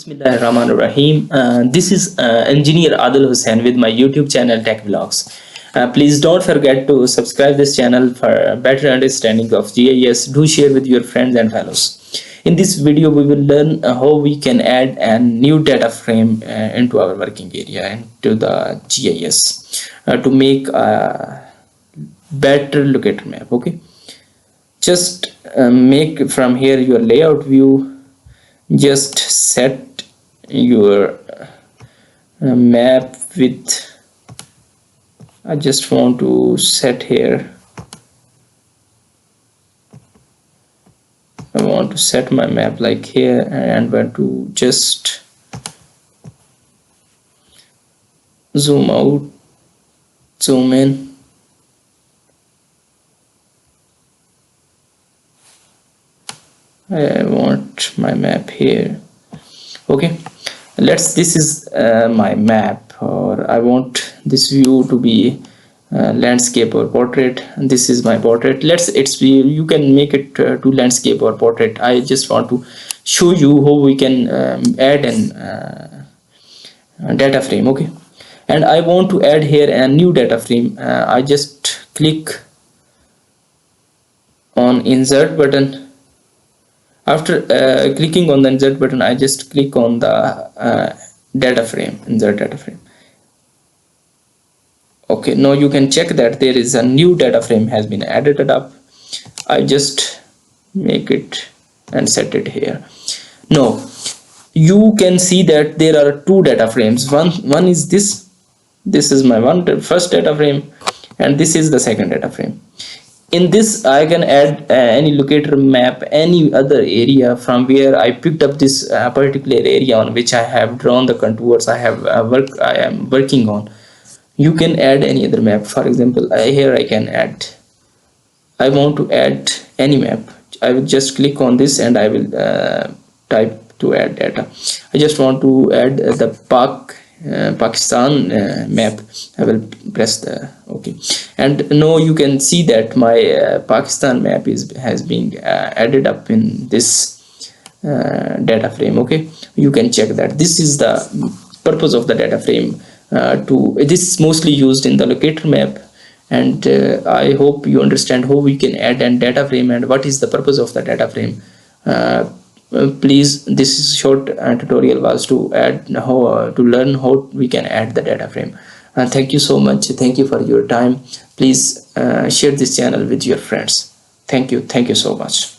Bismillahirrahmanirrahim. This is engineer Adil Hussain with my YouTube channel Tech Vlogs. Please don't forget to subscribe this channel for a better understanding of GIS. Do share with your friends and fellows. In this video, we will learn how we can add a new data frame into our working area, into the GIS, to make a better locator map. Okay, just make from here your layout view. Just set your map with, I just want to set here, I want to set my map like here, and want to just zoom out, zoom in. I want my map here. Okay, this is my map, or I want this view to be landscape or portrait, and this is my portrait. You can make it to landscape or portrait. I just want to show you how we can add an data frame. Okay, and I want to add here a new data frame. I just click on insert button. After clicking on the insert button, I just click on the data frame, insert data frame. Okay, now you can check that there is a new data frame has been added up. I just make it and set it here. Now you can see that there are two data frames. One is this is my first data frame, and this is the second data frame. In this, I can add any locator map, any other area from where I picked up this particular area on which I have drawn the contours I am working on. You can add any other map. For example, here I can add, I want to add any map. I will just click on this and I will type to add data. I just want to add the Pakistan map. I will press the OK, and now you can see that my Pakistan map has been added up in this data frame. Okay, you can check that. This is the purpose of the data frame. This is mostly used in the locator map, and I hope you understand how we can add a data frame and what is the purpose of the data frame. Please, this is short tutorial was to learn how we can add the data frame. Thank you so much. Thank you for your time. Please share this channel with your friends. Thank you so much.